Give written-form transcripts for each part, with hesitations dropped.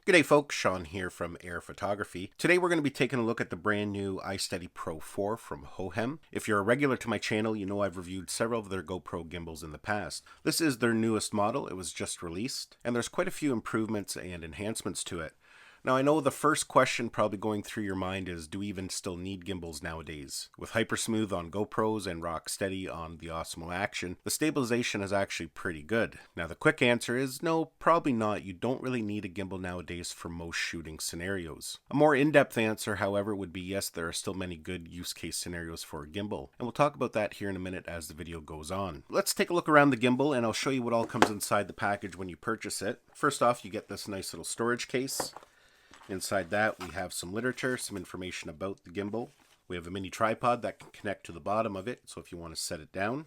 G'day folks, Sean here from Air Photography. Today we're going to be taking a look at the brand new iSteady Pro 4 from Hohem. If you're a regular to my channel, you know I've reviewed several of their GoPro gimbals in the past. This is their newest model, it was just released, and there's quite a few improvements and enhancements to it. Now I know the first question probably going through your mind is, do we even still need gimbals nowadays? With Hypersmooth on GoPros and Rocksteady on the Osmo Action, the stabilization is actually pretty good. Now the quick answer is no, probably not. You don't really need a gimbal nowadays for most shooting scenarios. A more in-depth answer, however, would be yes, there are still many good use case scenarios for a gimbal. And we'll talk about that here in a minute as the video goes on. Let's take a look around the gimbal and I'll show you what all comes inside the package when you purchase it. First off, you get this nice little storage case. Inside that, we have some literature, some information about the gimbal. We have a mini tripod that can connect to the bottom of it, so if you want to set it down.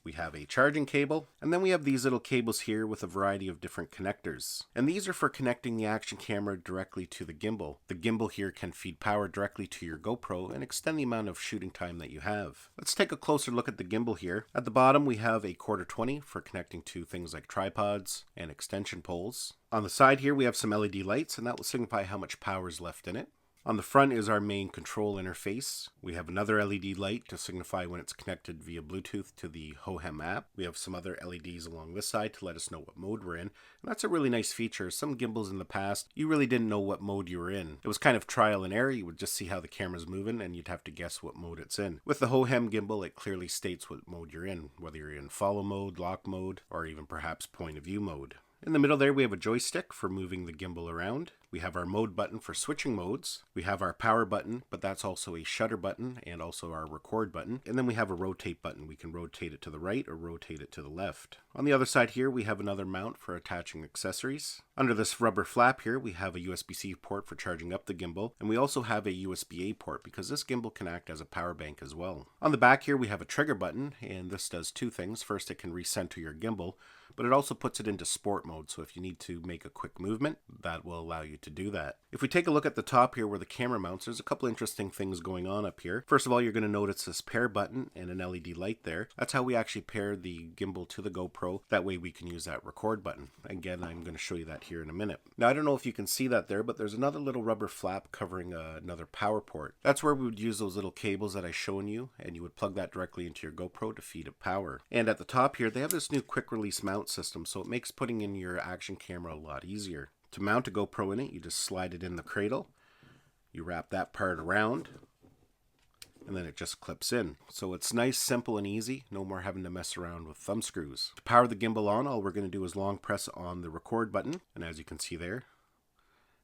We have a charging cable, and then we have these little cables here with a variety of different connectors. And these are for connecting the action camera directly to the gimbal. The gimbal here can feed power directly to your GoPro and extend the amount of shooting time that you have. Let's take a closer look at the gimbal here. At the bottom we have a 1/4-20 for connecting to things like tripods and extension poles. On the side here we have some LED lights, and that will signify how much power is left in it. On the front is our main control interface. We have another LED light to signify when it's connected via Bluetooth to the Hohem app. We have some other LEDs along this side to let us know what mode we're in. And that's a really nice feature. Some gimbals in the past, you really didn't know what mode you were in. It was kind of trial and error. You would just see how the camera's moving and you'd have to guess what mode it's in. With the Hohem gimbal, it clearly states what mode you're in, whether you're in follow mode, lock mode, or even perhaps point of view mode. In the middle there we have a joystick for moving the gimbal around. We have our mode button for switching modes. We have our power button, but that's also a shutter button and also our record button. And then we have a rotate button. We can rotate it to the right or rotate it to the left. On the other side here we have another mount for attaching accessories. Under this rubber flap here we have a USB-C port for charging up the gimbal, and we also have a USB-A port because this gimbal can act as a power bank as well. On the back here we have a trigger button, and this does two things. First, it can recenter your gimbal, but it also puts it into sport mode, so if you need to make a quick movement, that will allow you to do that. If we take a look at the top here where the camera mounts, there's a couple interesting things going on up here. First of all, you're going to notice this pair button and an LED light there. That's how we actually pair the gimbal to the GoPro. That way we can use that record button. Again, I'm going to show you that here in a minute. Now, I don't know if you can see that there, but there's another little rubber flap covering another power port. That's where we would use those little cables that I've shown you, and you would plug that directly into your GoPro to feed it power. And at the top here, they have this new quick release mount system, so it makes putting in your action camera a lot easier. To mount a GoPro in it, you just slide it in the cradle, you wrap that part around, and then it just clips in. So it's nice, simple, and easy. No more having to mess around with thumb screws. To power the gimbal on, all we're going to do is long press on the record button, and as you can see there,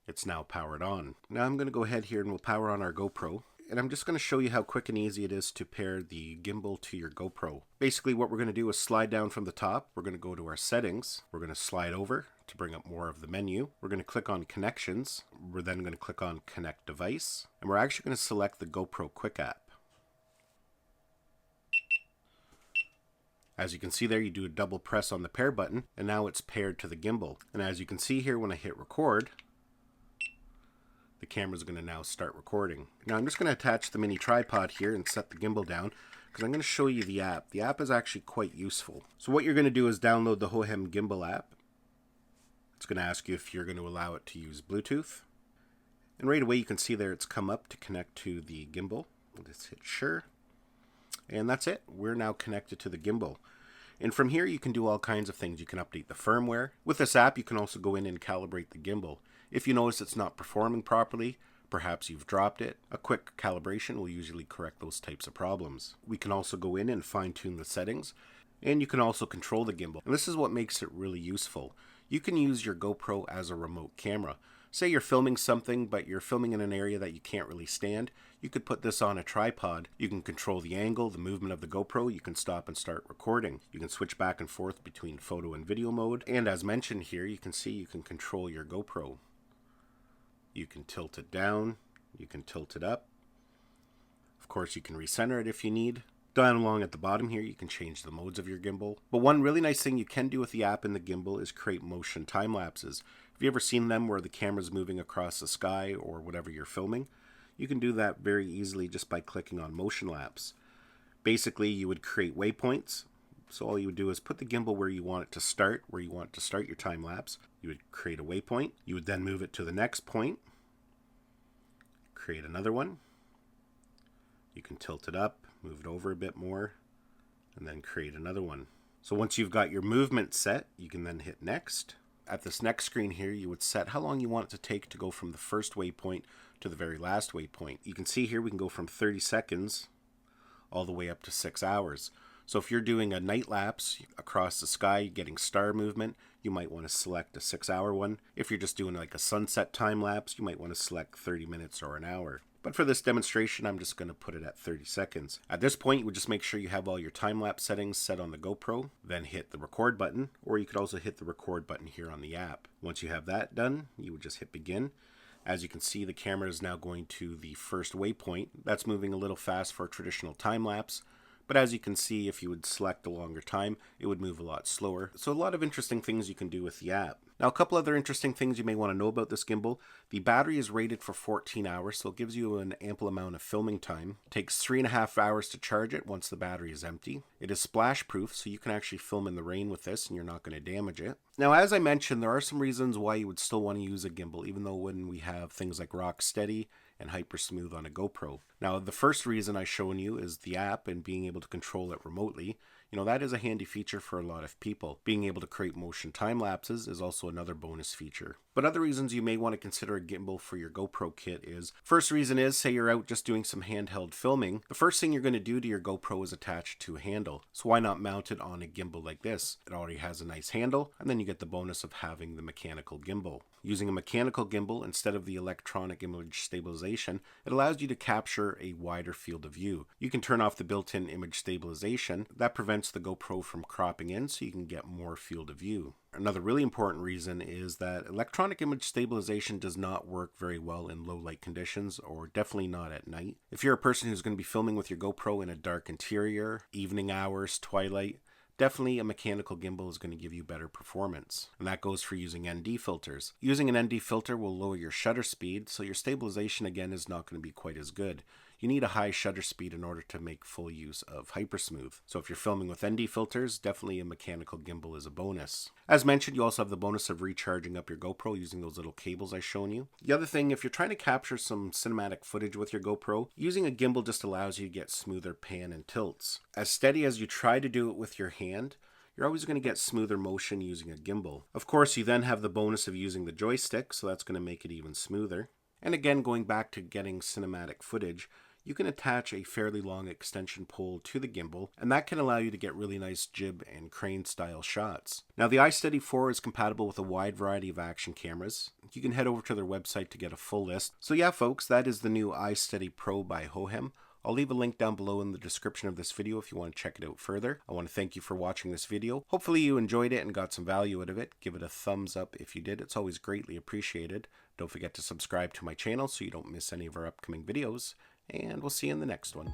it's now powered on. Now I'm going to go ahead here and we'll power on our GoPro. And I'm just going to show you how quick and easy it is to pair the gimbal to your GoPro. Basically what we're going to do is slide down from the top. We're going to go to our settings. We're going to slide over to bring up more of the menu. We're going to click on connections. We're then going to click on connect device. And we're actually going to select the GoPro Quick app. As you can see there, you do a double press on the pair button and now it's paired to the gimbal. And as you can see here, when I hit record, the camera is going to now start recording. Now I'm just going to attach the mini tripod here and set the gimbal down because I'm going to show you the app. The app is actually quite useful. So what you're going to do is download the Hohem Gimbal app. It's going to ask you if you're going to allow it to use Bluetooth. And right away you can see there it's come up to connect to the gimbal. Let's hit sure. And that's it. We're now connected to the gimbal. And from here you can do all kinds of things. You can update the firmware. With this app you can also go in and calibrate the gimbal. If you notice it's not performing properly, perhaps you've dropped it, a quick calibration will usually correct those types of problems. We can also go in and fine-tune the settings, and you can also control the gimbal. And this is what makes it really useful. You can use your GoPro as a remote camera. Say you're filming something, but you're filming in an area that you can't really stand. You could put this on a tripod. You can control the angle, the movement of the GoPro. You can stop and start recording. You can switch back and forth between photo and video mode. And as mentioned here, you can see you can control your GoPro. You can tilt it down, you can tilt it up. Of course, you can recenter it if you need. Down along at the bottom here, you can change the modes of your gimbal. But one really nice thing you can do with the app and the gimbal is create motion time lapses. Have you ever seen them where the camera's moving across the sky or whatever you're filming? You can do that very easily just by clicking on motion lapse. Basically, you would create waypoints, So all you would do is put the gimbal where you want it to start, your time lapse. You would create a waypoint. You would then move it to the next point, create another one. You can tilt it up, move it over a bit more, and then create another one. So once you've got your movement set, you can then hit next. At this next screen here, you would set how long you want it to take to go from the first waypoint to the very last waypoint. You can see here we can go from 30 seconds all the way up to 6 hours. So if you're doing a night lapse across the sky, getting star movement, you might want to select a 6-hour one. If you're just doing like a sunset time lapse, you might want to select 30 minutes or an hour. But for this demonstration, I'm just going to put it at 30 seconds. At this point, you would just make sure you have all your time-lapse settings set on the GoPro, then hit the record button, or you could also hit the record button here on the app. Once you have that done, you would just hit begin. As you can see, the camera is now going to the first waypoint. That's moving a little fast for a traditional time-lapse. But as you can see, if you would select a longer time, it would move a lot slower. So a lot of interesting things you can do with the app. Now, a couple other interesting things you may want to know about this gimbal. The battery is rated for 14 hours, so it gives you an ample amount of filming time. It takes 3.5 hours to charge it once the battery is empty. It is splash proof, so you can actually film in the rain with this and you're not going to damage it. Now, as I mentioned, there are some reasons why you would still want to use a gimbal, even though when we have things like rock steady and hyper smooth on a GoPro. Now, the first reason I've shown you is the app and being able to control it remotely. You know, that is a handy feature for a lot of people. Being able to create motion time lapses is also another bonus feature. But other reasons you may want to consider a gimbal for your GoPro kit is, first reason is, say you're out just doing some handheld filming, the first thing you're going to do to your GoPro is attach it to a handle. So why not mount it on a gimbal like this? It already has a nice handle, and then you get the bonus of having the mechanical gimbal. Using a mechanical gimbal instead of the electronic image stabilization, it allows you to capture a wider field of view. You can turn off the built-in image stabilization. That prevents the GoPro from cropping in so you can get more field of view. Another really important reason is that electronic image stabilization does not work very well in low light conditions, or definitely not at night. If you're a person who's going to be filming with your GoPro in a dark interior, evening hours, twilight, definitely a mechanical gimbal is going to give you better performance. And that goes for using ND filters. Using an ND filter will lower your shutter speed, so your stabilization again is not going to be quite as good. You need a high shutter speed in order to make full use of hypersmooth. So if you're filming with ND filters, definitely a mechanical gimbal is a bonus. As mentioned, you also have the bonus of recharging up your GoPro using those little cables I've shown you. The other thing, if you're trying to capture some cinematic footage with your GoPro, using a gimbal just allows you to get smoother pan and tilts. As steady as you try to do it with your hand, you're always going to get smoother motion using a gimbal. Of course, you then have the bonus of using the joystick, so that's going to make it even smoother. And again, going back to getting cinematic footage, you can attach a fairly long extension pole to the gimbal, and that can allow you to get really nice jib and crane style shots. Now, the iSteady 4 is compatible with a wide variety of action cameras. You can head over to their website to get a full list. So yeah, folks, that is the new iSteady Pro by Hohem. I'll leave a link down below in the description of this video if you want to check it out further. I want to thank you for watching this video. Hopefully you enjoyed it and got some value out of it. Give it a thumbs up if you did. It's always greatly appreciated. Don't forget to subscribe to my channel so you don't miss any of our upcoming videos. And we'll see you in the next one.